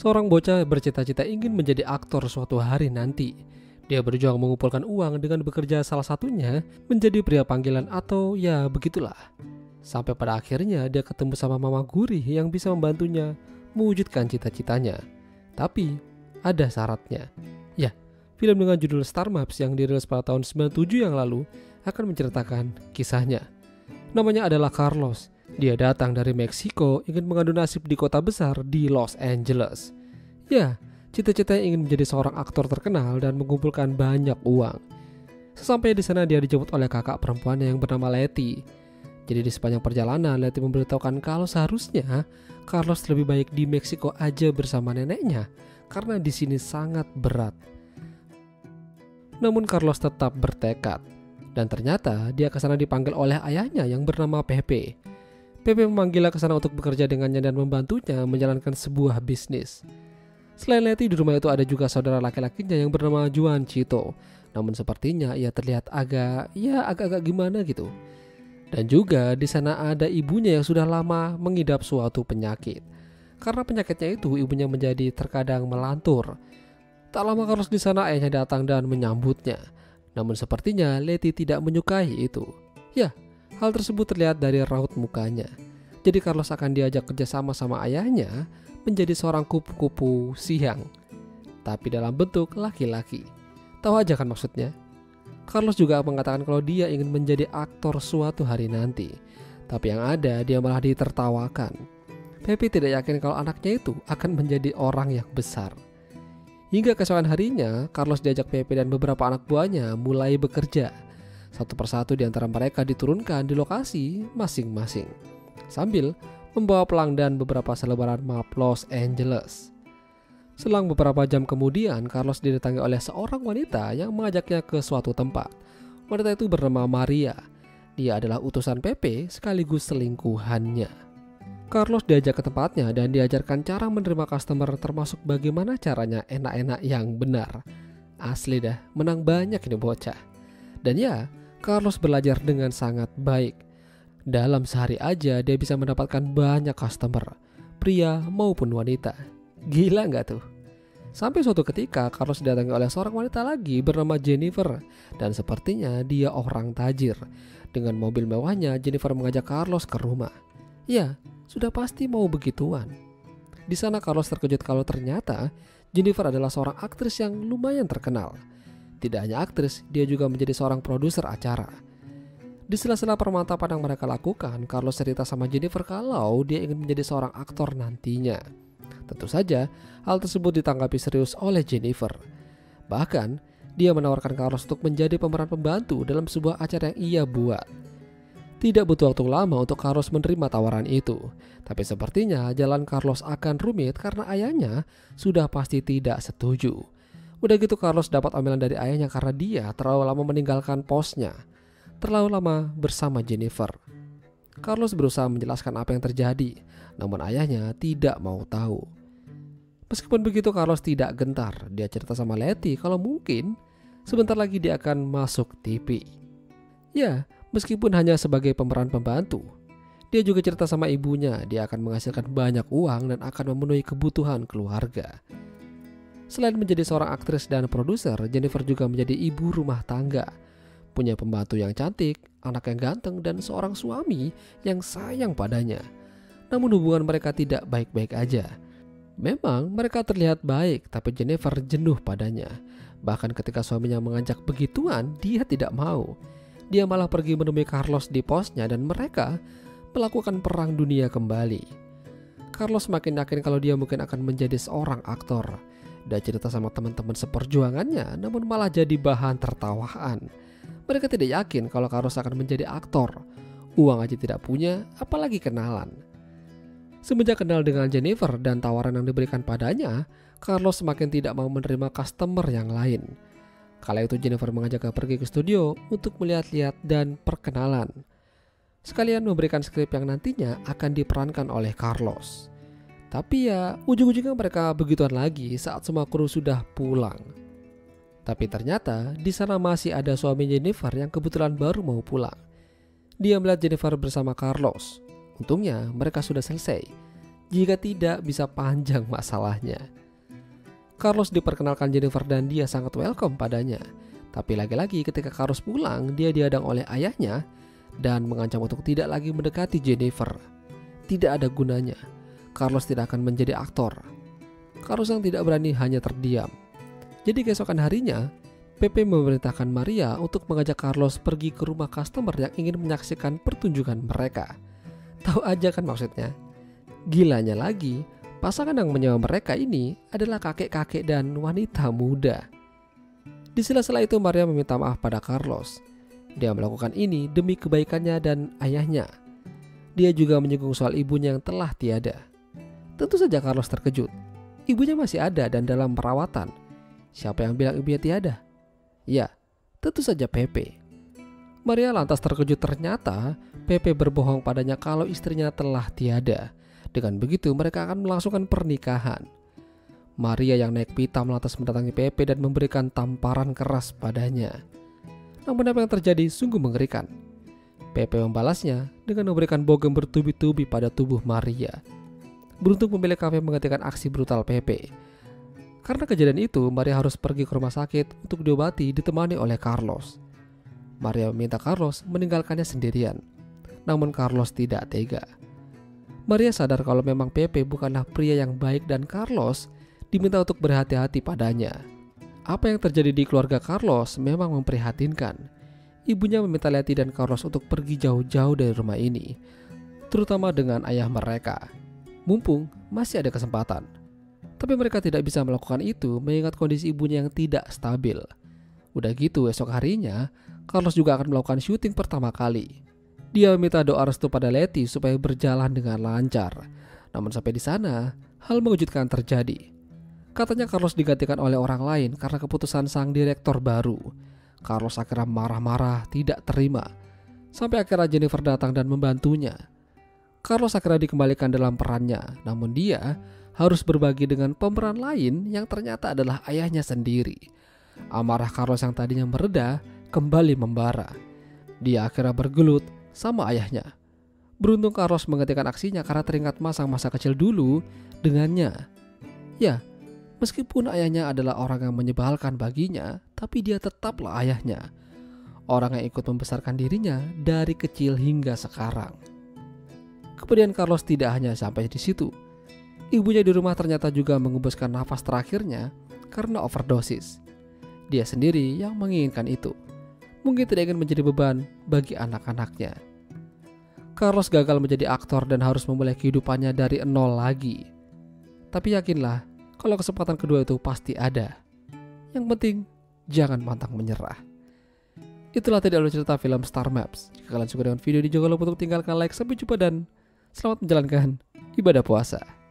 Seorang bocah bercita-cita ingin menjadi aktor suatu hari nanti. Dia berjuang mengumpulkan uang dengan bekerja, salah satunya menjadi pria panggilan atau ya begitulah. Sampai pada akhirnya dia ketemu sama Mama Gurih yang bisa membantunya mewujudkan cita-citanya. Tapi ada syaratnya. Ya, film dengan judul Star Maps yang dirilis pada tahun 97 yang lalu akan menceritakan kisahnya. Namanya adalah Carlos. Dia datang dari Meksiko, ingin mengadu nasib di kota besar di Los Angeles. Ya, cita-citanya ingin menjadi seorang aktor terkenal dan mengumpulkan banyak uang. Sesampai di sana dia dijemput oleh kakak perempuannya yang bernama Letty. Jadi di sepanjang perjalanan Letty memberitahukan kalau seharusnya Carlos lebih baik di Meksiko aja bersama neneknya karena di sini sangat berat. Namun Carlos tetap bertekad dan ternyata dia ke sana dipanggil oleh ayahnya yang bernama Pepe. Pepe memanggilnya ke sana untuk bekerja dengannya dan membantunya menjalankan sebuah bisnis. Selain Letty, di rumah itu ada juga saudara laki-lakinya yang bernama Juan Chito. Namun sepertinya ia terlihat agak-agak gimana gitu. Dan juga di sana ada ibunya yang sudah lama mengidap suatu penyakit. Karena penyakitnya itu ibunya menjadi terkadang melantur. Tak lama Carlos di sana ayahnya datang dan menyambutnya. Namun sepertinya Letty tidak menyukai itu. Ya, hal tersebut terlihat dari raut mukanya. Jadi Carlos akan diajak kerjasama sama ayahnya menjadi seorang kupu-kupu siang, tapi dalam bentuk laki-laki. Tahu aja kan maksudnya? Carlos juga mengatakan kalau dia ingin menjadi aktor suatu hari nanti, tapi yang ada dia malah ditertawakan. Pepe tidak yakin kalau anaknya itu akan menjadi orang yang besar. Hingga keesokan harinya, Carlos diajak Pepe dan beberapa anak buahnya mulai bekerja. Satu persatu di antara mereka diturunkan di lokasi masing-masing, sambil membawa pelang dan beberapa selebaran map Los Angeles. Selang beberapa jam kemudian, Carlos didatangi oleh seorang wanita yang mengajaknya ke suatu tempat. Wanita itu bernama Maria. Dia adalah utusan Pepe sekaligus selingkuhannya. Carlos diajak ke tempatnya dan diajarkan cara menerima customer, termasuk bagaimana caranya enak-enak yang benar. Asli dah, menang banyak ini bocah. Dan ya, Carlos belajar dengan sangat baik. Dalam sehari aja dia bisa mendapatkan banyak customer, pria maupun wanita. Gila nggak tuh? Sampai suatu ketika Carlos didatangi oleh seorang wanita lagi bernama Jennifer. Dan sepertinya dia orang tajir. Dengan mobil mewahnya Jennifer mengajak Carlos ke rumah. Ya, sudah pasti mau begituan. Di sana Carlos terkejut kalau ternyata Jennifer adalah seorang aktris yang lumayan terkenal. Tidak hanya aktris, dia juga menjadi seorang produser acara. Di sela-sela permantapan yang mereka lakukan, Carlos cerita sama Jennifer kalau dia ingin menjadi seorang aktor nantinya. Tentu saja, hal tersebut ditanggapi serius oleh Jennifer. Bahkan, dia menawarkan Carlos untuk menjadi pemeran pembantu dalam sebuah acara yang ia buat. Tidak butuh waktu lama untuk Carlos menerima tawaran itu. Tapi sepertinya jalan Carlos akan rumit karena ayahnya sudah pasti tidak setuju. Udah gitu Carlos dapat omelan dari ayahnya karena dia terlalu lama meninggalkan posnya. Terlalu lama bersama Jennifer. Carlos berusaha menjelaskan apa yang terjadi, namun ayahnya tidak mau tahu. Meskipun begitu Carlos tidak gentar. Dia cerita sama Letty kalau mungkin sebentar lagi dia akan masuk TV. Ya, meskipun hanya sebagai pemeran pembantu. Dia juga cerita sama ibunya dia akan menghasilkan banyak uang dan akan memenuhi kebutuhan keluarga. Selain menjadi seorang aktris dan produser, Jennifer juga menjadi ibu rumah tangga. Punya pembantu yang cantik, anak yang ganteng, dan seorang suami yang sayang padanya. Namun hubungan mereka tidak baik-baik aja. Memang mereka terlihat baik, tapi Jennifer jenuh padanya. Bahkan ketika suaminya mengajak begituan, dia tidak mau. Dia malah pergi menemui Carlos di posnya dan mereka melakukan perang dunia kembali. Carlos makin yakin kalau dia mungkin akan menjadi seorang aktor. Dia cerita sama teman-teman seperjuangannya, namun malah jadi bahan tertawaan. Mereka tidak yakin kalau Carlos akan menjadi aktor. Uang aja tidak punya, apalagi kenalan. Semenjak kenal dengan Jennifer dan tawaran yang diberikan padanya, Carlos semakin tidak mau menerima customer yang lain. Kala itu Jennifer mengajaknya pergi ke studio untuk melihat-lihat dan perkenalan. Sekalian memberikan skrip yang nantinya akan diperankan oleh Carlos. Tapi ya ujung-ujungnya mereka begituan lagi saat semua kru sudah pulang. Tapi ternyata di sana masih ada suami Jennifer yang kebetulan baru mau pulang. Dia melihat Jennifer bersama Carlos. Untungnya mereka sudah selesai. Jika tidak, bisa panjang masalahnya. Carlos diperkenalkan Jennifer dan dia sangat welcome padanya. Tapi lagi-lagi ketika Carlos pulang, dia dihadang oleh ayahnya dan mengancam untuk tidak lagi mendekati Jennifer. Tidak ada gunanya. Carlos tidak akan menjadi aktor. Carlos yang tidak berani hanya terdiam. Jadi keesokan harinya, Pepe memerintahkan Maria untuk mengajak Carlos pergi ke rumah customer yang ingin menyaksikan pertunjukan mereka. Tahu aja kan maksudnya? Gilanya lagi, pasangan yang menyewa mereka ini adalah kakek-kakek dan wanita muda. Di sela-sela itu Maria meminta maaf pada Carlos. Dia melakukan ini demi kebaikannya dan ayahnya. Dia juga menyinggung soal ibunya yang telah tiada. Tentu saja Carlos terkejut. Ibunya masih ada dan dalam perawatan. Siapa yang bilang ibunya tiada? Ya, tentu saja Pepe. Maria lantas terkejut ternyata Pepe berbohong padanya kalau istrinya telah tiada. Dengan begitu mereka akan melangsungkan pernikahan. Maria yang naik pitam lantas mendatangi Pepe dan memberikan tamparan keras padanya. Namun apa yang terjadi sungguh mengerikan. Pepe membalasnya dengan memberikan bogem bertubi-tubi pada tubuh Maria. Beruntung pemilik kafe menghentikan aksi brutal Pepe. Karena kejadian itu, Maria harus pergi ke rumah sakit untuk diobati ditemani oleh Carlos. Maria meminta Carlos meninggalkannya sendirian. Namun Carlos tidak tega. Maria sadar kalau memang Pepe bukanlah pria yang baik dan Carlos diminta untuk berhati-hati padanya. Apa yang terjadi di keluarga Carlos memang memprihatinkan. Ibunya meminta Letty dan Carlos untuk pergi jauh-jauh dari rumah ini, terutama dengan ayah mereka. Mumpung masih ada kesempatan. Tapi mereka tidak bisa melakukan itu mengingat kondisi ibunya yang tidak stabil. Udah gitu esok harinya, Carlos juga akan melakukan syuting pertama kali. Dia meminta doa restu pada Letty supaya berjalan dengan lancar. Namun sampai di sana, hal mengejutkan terjadi. Katanya Carlos digantikan oleh orang lain karena keputusan sang direktur baru. Carlos akhirnya marah-marah, tidak terima. Sampai akhirnya Jennifer datang dan membantunya. Carlos akhirnya dikembalikan dalam perannya, namun dia harus berbagi dengan pemeran lain yang ternyata adalah ayahnya sendiri. Amarah Carlos yang tadinya mereda kembali membara. Dia akhirnya bergelut sama ayahnya. Beruntung Carlos menghentikan aksinya karena teringat masa-masa kecil dulu dengannya. Ya, meskipun ayahnya adalah orang yang menyebalkan baginya, tapi dia tetaplah ayahnya. Orang yang ikut membesarkan dirinya dari kecil hingga sekarang. Kemudian Carlos tidak hanya sampai di situ. Ibunya di rumah ternyata juga mengembuskan nafas terakhirnya karena overdosis. Dia sendiri yang menginginkan itu. Mungkin tidak ingin menjadi beban bagi anak-anaknya. Carlos gagal menjadi aktor dan harus memulai kehidupannya dari nol lagi. Tapi yakinlah, kalau kesempatan kedua itu pasti ada. Yang penting, jangan pantang menyerah. Itulah tadi alur cerita film Star Maps. Jika kalian suka dengan video ini, jangan lupa untuk tinggalkan like. Sampai jumpa dan selamat menjalankan ibadah puasa.